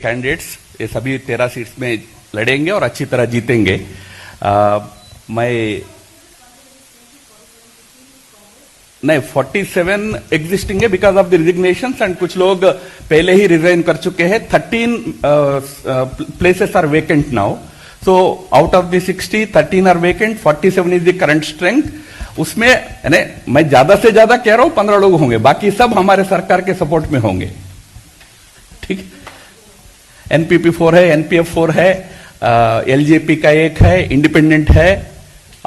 Candidates ये सभी 13 seats में लड़ेंगे और अच्छी तरह जीतेंगे। मैं नहीं 47 एग्जिस्टिंग है because of the resignations and कुछ लोग पहले ही रिजाइन कर चुके हैं। 13 places are vacant now, so out of the 60 13 are vacant, 47 is the current strength. उसमें मैं ज्यादा से ज्यादा कह रहा हूं 15 लोग होंगे, बाकी सब हमारे सरकार के सपोर्ट में होंगे। ठीक, एनपीपी 4 है, एनपीएफ 4 है, एलजेपी का एक है, इंडिपेंडेंट है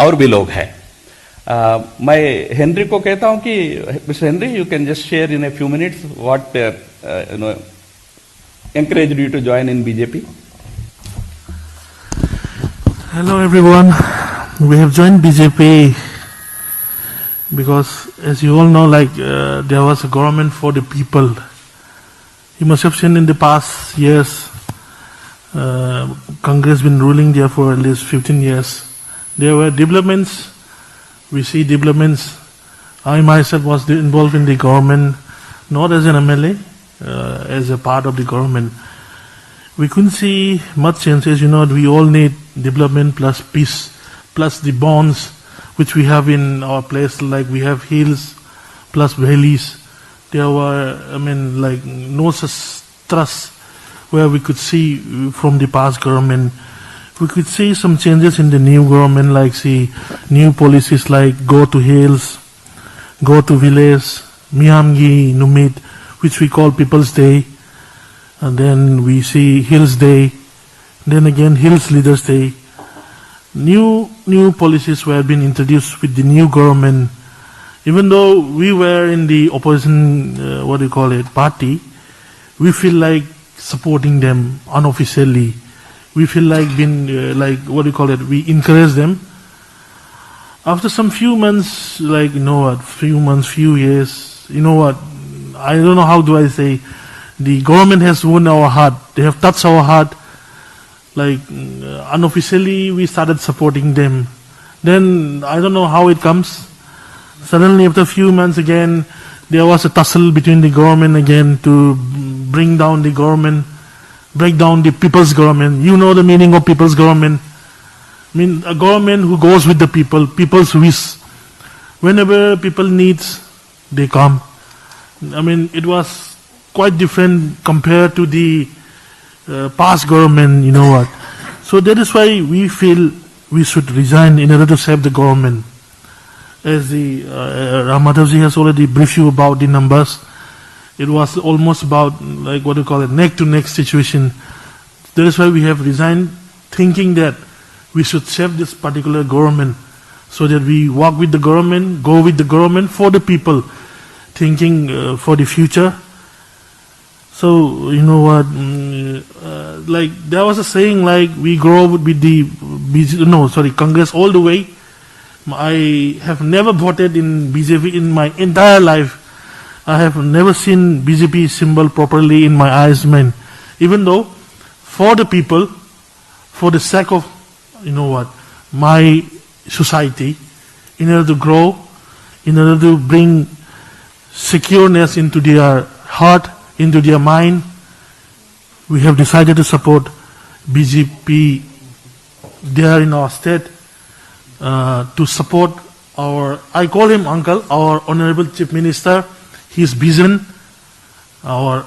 और भी लोग है। मैं हेनरी को कहता हूं कि mister Henry, you can just share in a few minutes what encouraged you to join in BJP. Hello everyone, we have joined BJP because, as you all know, there was a government for the people. You must have seen in the past years, Congress been ruling there for at least 15 years. There were developments. We see developments. I myself was involved in the government, not as an MLA, as a part of the government. We couldn't see much changes. We all need development plus peace, plus the bonds which we have in our place. Like we have hills plus valleys. There were, no such trust where we could see from the past government. We could see some changes in the new government, like see new policies like go to hills, go to village, Miyamgi, Numit, which we call People's Day. And then we see Hills Day, then again Hills Leaders Day. New policies were being introduced with the new government. Even though we were in the opposition, party, we feel like supporting them unofficially. We feel like being, we encourage them. After some few months, few years, I don't know how do I say, the government has won our heart. They have touched our heart. Unofficially, we started supporting them. Then, I don't know how it comes. Suddenly, after a few months again, there was a tussle between the government again to bring down the government, break down the people's government. You know the meaning of people's government. A government who goes with the people, people's wish. Whenever people needs, they come. It was quite different compared to the past government, So that is why we feel we should resign in order to save the government. As the Ram Madhavji has already briefed you about the numbers, it was almost about neck to neck situation. That is why we have resigned, thinking that we should save this particular government, so that we walk with the government, go with the government for the people, thinking for the future. So, there was a saying we grow with the Congress all the way. I have never voted in BJP in my entire life. I have never seen BJP symbol properly in my eyes, man. Even though, for the people, for the sake of, my society, in order to grow, in order to bring secureness into their heart, into their mind, we have decided to support BJP there in our state, to support I call him uncle, our Honorable Chief Minister, his vision, our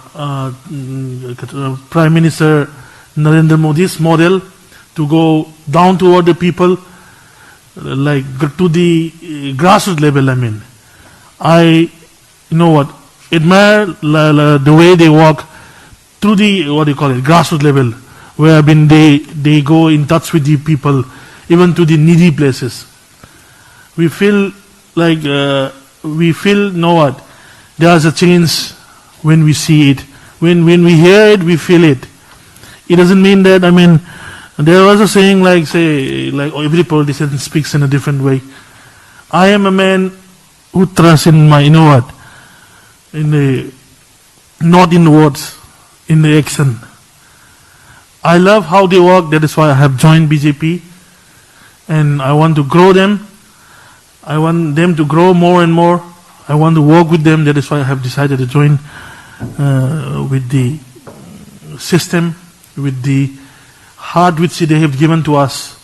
Prime Minister Narendra Modi's model to go down toward the people, to the grassroots level. Admire the way they walk through the grassroots level, where they go in touch with the people, even to the needy places. We feel there's a change when we see it. When we hear it, we feel it. It doesn't mean that, there was a saying every politician speaks in a different way. I am a man who trusts in my, not in words, in the action. I love how they work. That is why I have joined BJP, and I want to grow them. I want them to grow more and more. I want to work with them. That is why I have decided to join with the system, with the heart which they have given to us.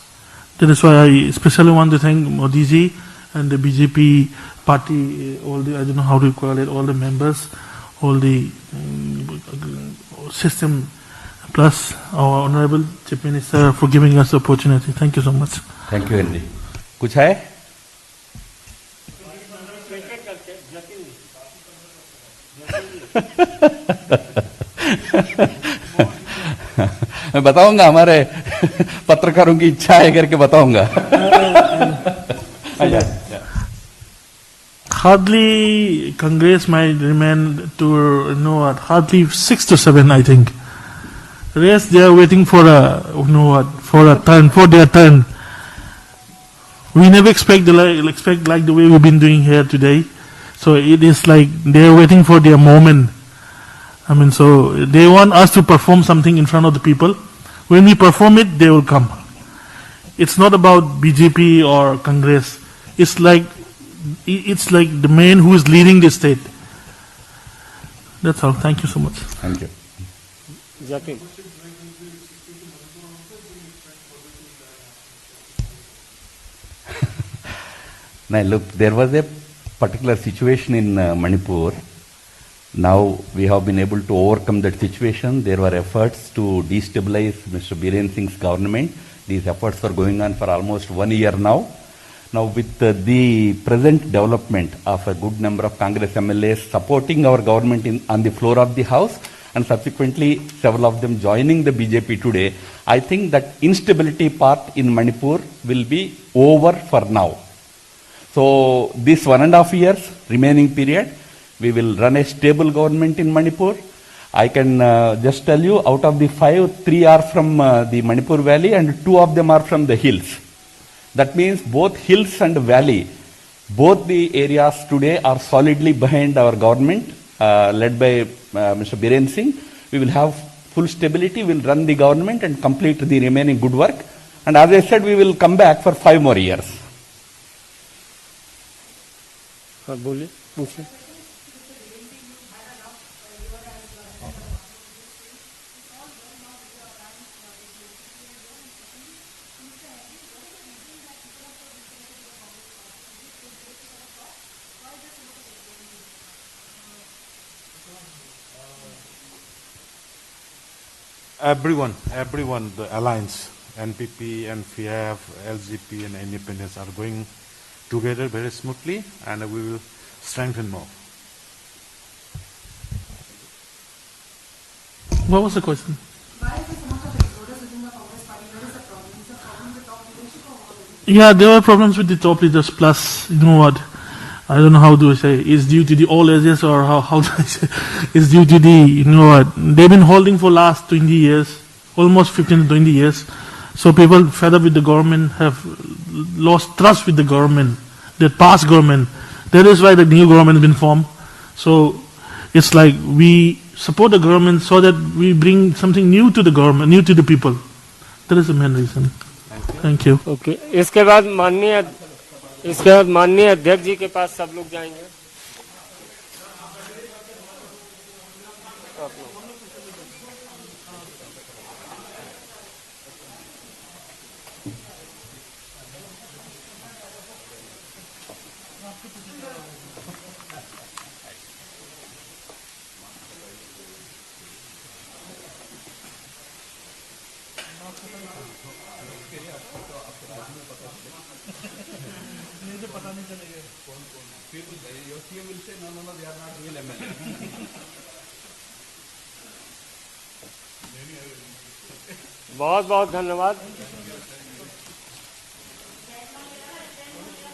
That is why I especially want to thank Modi ji and the BJP party, all the, I don't know how to call it, all the members, all the system, plus our Honorable Chief Minister for giving us the opportunity. Thank you so much. Thank you Henry. कुछ है? मैं बताऊंगा, हमारे पत्रकारों की इच्छा है करके बताऊंगा. Hardly Congress might remain to hardly 6 to 7, I think. Rest they are waiting for a turn, for their turn. We never expect like the way we've been doing here today. So it is like they are waiting for their moment. I mean, so they want us to perform something in front of the people. When we perform it, they will come. It's not about BJP or Congress. It's like the man who is leading the state. That's all. Thank you so much. Thank you. Jackie. Now look, there was a particular situation in Manipur. Now we have been able to overcome that situation. There were efforts to destabilize Mr. Biren Singh's government. These efforts are going on for almost 1 year now. Now with the present development of a good number of Congress MLAs supporting our government on the floor of the House, and subsequently several of them joining the BJP today, I think that instability part in Manipur will be over for now. So this 1.5 years remaining period, we will run a stable government in Manipur. I can just tell you, out of the 5, 3 are from the Manipur Valley and 2 of them are from the hills. That means both hills and valley, both the areas today are solidly behind our government led by Mr. Biren Singh. We will have full stability, we will run the government and complete the remaining good work. And as I said, we will come back for 5 more years. हाँ बोलिए, पूछिए. Everyone, the alliance, NPP, NPF, LGP, and independents are going together very smoothly, and we will strengthen more. What was the question? Why is so much of exodus within the Congress party? What is the problem? Is the problem with top leadership or what is it? Yeah, there were problems with the top leaders. Plus, you know what? I don't know how to say. It's due to the all ages, or how do I say? It's due to the, they've been holding for last 20 years, almost 15 to 20 years. So people fed up with the government have lost trust with the government, the past government. That is why the new government has been formed. So it's like we support the government so that we bring something new to the government, new to the people. That is the main reason. Thank you. Okay, इसके बाद माननीय अध्यक्ष जी के पास सब लोग जाएंगे. बहुत बहुत धन्यवाद.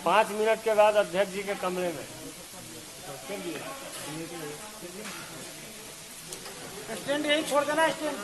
5 मिनट के बाद अध्यक्ष जी के कमरे में. स्टैंड यही छोड़ देना, स्टैंड.